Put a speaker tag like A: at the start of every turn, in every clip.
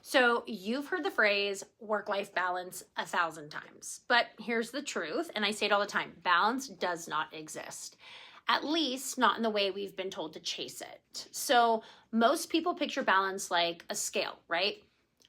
A: So you've heard the phrase work-life balance 1,000 times, but here's the truth, and I say it all the time, balance does not exist. At least not in the way we've been told to chase it. So most people picture balance like a scale, right?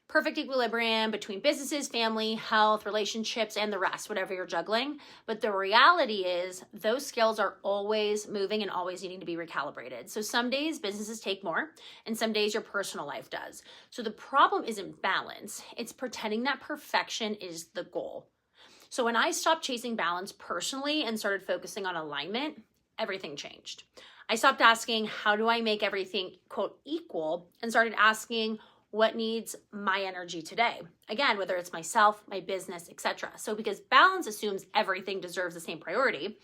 A: Perfect equilibrium between businesses, family, health, relationships, and the rest, whatever you're juggling. But the reality is those scales are always moving and always needing to be recalibrated. So some days businesses take more and some days your personal life does. So the problem isn't balance. It's pretending that perfection is the goal. So when I stopped chasing balance personally and started focusing on alignment, everything changed. I stopped asking, how do I make everything, quote, equal, and started asking, what needs my energy today? Again, whether it's myself, my business, etc. So because balance assumes everything deserves the same priority,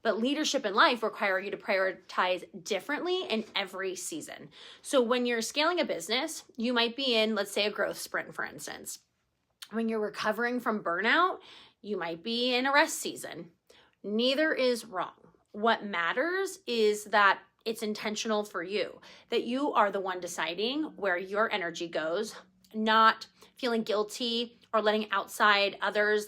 A: but leadership in life require you to prioritize differently in every season. So when you're scaling a business, you might be in, let's say, a growth sprint, for instance. When you're recovering from burnout, you might be in a rest season. Neither is wrong. What matters is that it's intentional for you, that you are the one deciding where your energy goes, not feeling guilty or letting outside others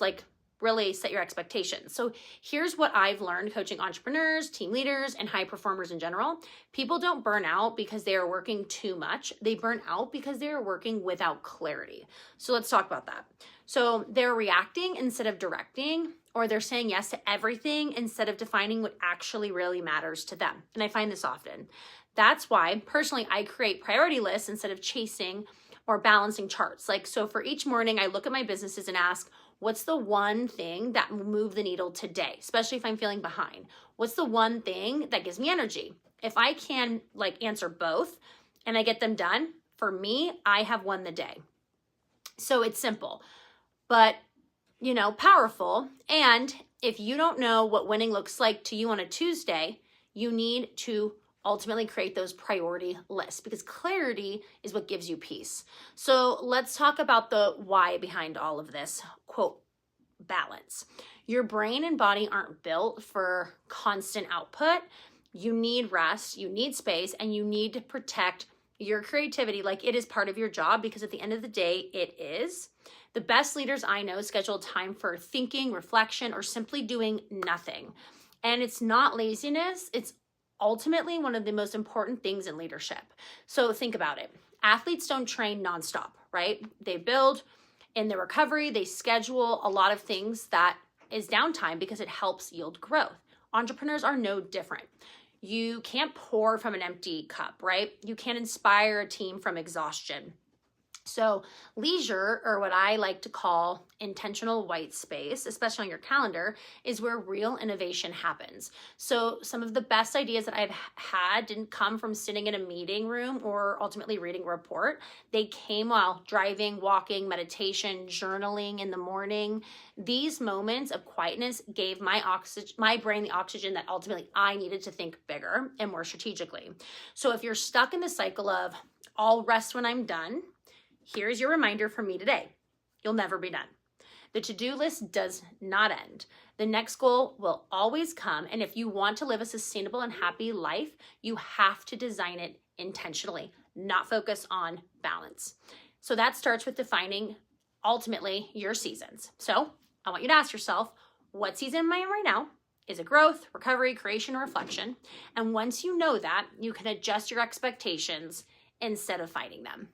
A: really set your expectations. So here's what I've learned coaching entrepreneurs, team leaders, and high performers in general. People don't burn out because they are working too much. They burn out because they are working without clarity. So let's talk about that. So they're reacting instead of directing, or they're saying yes to everything instead of defining what actually really matters to them. And I find this often. That's why, personally, I create priority lists instead of chasing or balancing charts. So for each morning, I look at my businesses and ask, what's the one thing that will move the needle today, especially if I'm feeling behind? What's the one thing that gives me energy? If I can answer both and I get them done, for me, I have won the day. So it's simple, but powerful. And if you don't know what winning looks like to you on a Tuesday, you need to ultimately create those priority lists because clarity is what gives you peace. So let's talk about the why behind all of this, quote, balance. Your brain and body aren't built for constant output. You need rest, you need space, and you need to protect your creativity like it is part of your job, because at the end of the day, it is. The best leaders I know schedule time for thinking, reflection, or simply doing nothing. And it's not laziness. It's ultimately one of the most important things in leadership. So think about it. Athletes don't train nonstop, right? They build in their recovery. They schedule a lot of things that is downtime because it helps yield growth. Entrepreneurs are no different. You can't pour from an empty cup, right? You can't inspire a team from exhaustion. So leisure, or what I like to call intentional white space, especially on your calendar, is where real innovation happens. So some of the best ideas that I've had didn't come from sitting in a meeting room or ultimately reading a report. They came while driving, walking, meditation, journaling in the morning. These moments of quietness gave my brain the oxygen that ultimately I needed to think bigger and more strategically. So if you're stuck in the cycle of I'll rest when I'm done, here's your reminder from me today. You'll never be done. The to-do list does not end. The next goal will always come. And if you want to live a sustainable and happy life, you have to design it intentionally, not focus on balance. So that starts with defining ultimately your seasons. So I want you to ask yourself, what season am I in right now? Is it growth, recovery, creation, or reflection? And once you know that, you can adjust your expectations instead of fighting them.